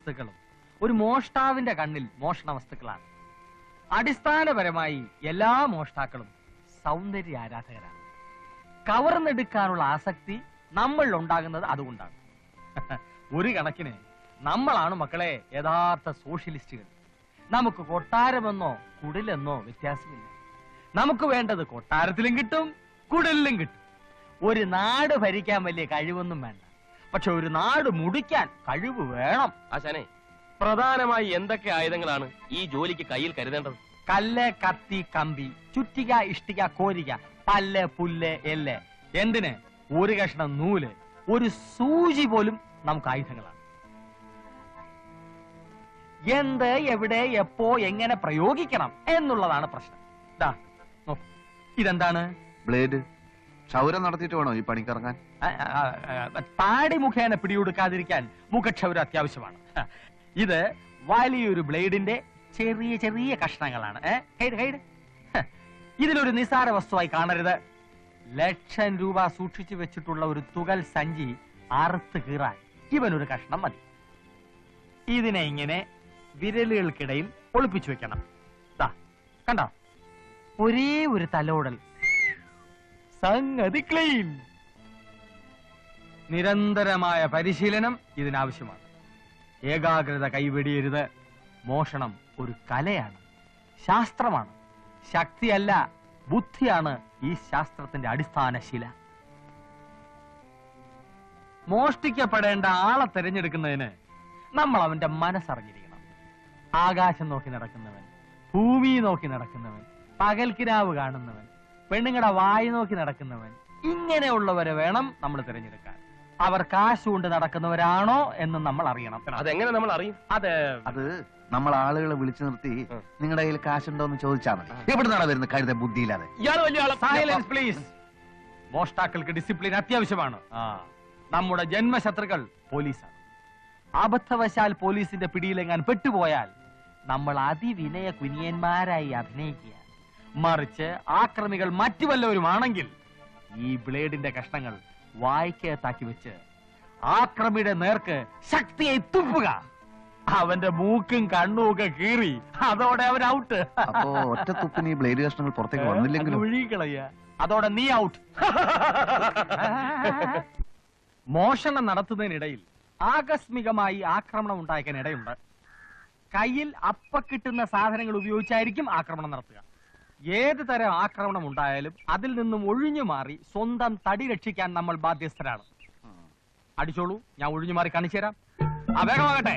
വസ്തുക്കളും ഒരു മോഷ്ടാവിന്റെ കണ്ണിൽ മോഷണ വസ്തുക്കളാണ്. അടിസ്ഥാനപരമായി എല്ലാ മോഷ്ടാക്കളും സൗന്ദര്യ ആരാധകരാണ്. കവർന്നെടുക്കാനുള്ള ആസക്തി നമ്മൾ ഉണ്ടാകുന്നത് അതുകൊണ്ടാണ്. ഒരു കണക്കിന് നമ്മളാണ് മക്കളെ യഥാർത്ഥ സോഷ്യലിസ്റ്റുകൾ. നമുക്ക് കൊട്ടാരമെന്നോ കുടിലെന്നോ വ്യത്യാസമില്ല. നമുക്ക് വേണ്ടത് കൊട്ടാരത്തിലും കിട്ടും, കുടിലും കിട്ടും. ഒരു നാട് ഭരിക്കാൻ വലിയ കഴിവൊന്നും വേണ്ട, പക്ഷെ ഒരു നാട് മുടിക്കാൻ കഴിവ് വേണം. ആശാനെ, പ്രധാനമായി എന്തൊക്കെ ആയുധങ്ങളാണ് ഈ ജോലിക്ക് കയ്യിൽ കരുതേണ്ടത്? കല്ല്, കത്തി, കമ്പി, ചുറ്റിക, ഇഷ്ടിക, കോരിക, പല്ല്, പുല്ല്, എല്ല്, എന്തിന് ഒരു കഷ്ണം നൂല്, ഒരു സൂചി പോലും നമുക്ക് ആയുധങ്ങളാണ്. എന്ത്, എവിടെ, എപ്പോ, എങ്ങനെ പ്രയോഗിക്കണം എന്നുള്ളതാണ് പ്രശ്നം. ഇതെന്താണ്? ബ്ലേഡ്. ക്ഷൗരം നടത്തിയിട്ട് വേണോ ഈ പണിക്കിറങ്ങാൻ? താടി മുഖേന പിടികൊടുക്കാതിരിക്കാൻ മുഖക്ഷൗരം അത്യാവശ്യമാണ്. ഇത് വലിയൊരു ബ്ലേഡിന്റെ ചെറിയ ചെറിയ കഷ്ണങ്ങളാണ്. ഇതിലൊരു നിസാര വസ്തുവായി കാണരുത്. ലക്ഷം രൂപ സൂക്ഷിച്ചു വെച്ചിട്ടുള്ള ഒരു തുകൽ സഞ്ചി അറുത്ത് കീറാൻ ഇവനൊരു കഷ്ണം മതി. ഇതിനെ ഇങ്ങനെ വിരലുകൾക്കിടയിൽ ഒളിപ്പിച്ചു വെക്കണം. കണ്ടോ, ഒരേ ഒരു തലോടൽ, സംഗതി ക്ലീൻ. നിരന്തരമായ പരിശീലനം ഇതിനാവശ്യമാണ്. ഏകാഗ്രത കൈവെടിയരുത്. മോഷണം ഒരു കലയാണ്, ശാസ്ത്രമാണ്. ശക്തിയല്ല, ബുദ്ധിയാണ് ഈ ശാസ്ത്രത്തിന്റെ അടിസ്ഥാന ശില. മോഷ്ടിക്കപ്പെടേണ്ട ആളെ തിരഞ്ഞെടുക്കുന്നതിന് നമ്മൾ അവന്റെ മനസ്സറിഞ്ഞിരിക്കണം. ആകാശം നോക്കി നടക്കുന്നവൻ, ഭൂമി നോക്കി നടക്കുന്നവൻ, പകൽക്കിരാവ് കാണുന്നവൻ, പെണ്ണുങ്ങളുടെ വായി നോക്കി നടക്കുന്നവൻ, ഇങ്ങനെയുള്ളവരെ വേണം നമ്മൾ തിരഞ്ഞെടുക്കാൻ. അവർ കാശ് കൊണ്ട് നടക്കുന്നവരാണോ എന്ന് നമ്മൾ അറിയണം. അതെങ്ങനെ നമ്മൾ അറിയും? അത് നമ്മൾ ആളുകളെ വിളിച്ചു നിർത്തി നിങ്ങളുടെ കയ്യിൽ കാശുണ്ടോ എന്ന് ചോദിച്ചാൽ മതി. എവിടുന്നാണ് വരുന്നത് കരുത ബുദ്ധിയില്ലാതെ? Silence please. മോഷ്ടാക്കൾക്ക് ഡിസിപ്ലിൻ അത്യാവശ്യമാണ്. നമ്മുടെ ജന്മശത്രുക്കൾ പോലീസാണ്. അബദ്ധവശാൽ പോലീസിന്റെ പിടിയിലെങ്ങാൻ പെട്ടുപോയാൽ നമ്മൾ അതിവിനയ കുനിയന്മാരായി അഭിനയിക്കുക. മറിച്ച് ആക്രമികൾ മറ്റു വല്ലവരുമാണെങ്കിൽ ഈ ബ്ലേഡിന്റെ കഷ്ണങ്ങൾ വായ്ക്കകത്താക്കി വെച്ച് ആക്രമിയുടെ നേർക്ക് ശക്തിയായി തുപ്പുക. അവന്റെ മൂക്കും കണ്ണും ഒക്കെ കീറി അതോടെ അവൻ ഔട്ട്. അപ്പോ ഒറ്റ തുപ്പിന് ഈ ബ്ലേഡ് കഷ്ണങ്ങൾ പുറത്തേക്ക് വന്നില്ലെങ്കിലും ഒഴുകിക്കളയ, അതോടെ നീ ഔട്ട്. മോഷണം നടത്തുന്നതിനിടയിൽ ആകസ്മികമായി ആക്രമണം ഉണ്ടാക്കാൻ ഇടയുണ്ട്. കയ്യിൽ അപ്പ കിട്ടുന്ന സാധനങ്ങൾ ഉപയോഗിച്ചായിരിക്കും ആക്രമണം നടത്തുക. ഏത് തരം ആക്രമണം ഉണ്ടായാലും അതിൽ നിന്നും ഒഴിഞ്ഞു മാറി സ്വന്തം തടി രക്ഷിക്കാൻ നമ്മൾ ബാധ്യസ്ഥരാണ്. അടിച്ചോളൂ, ഞാൻ ഒഴിഞ്ഞു മാറി കാണിച്ചു തരാം. വേഗമാകട്ടെ.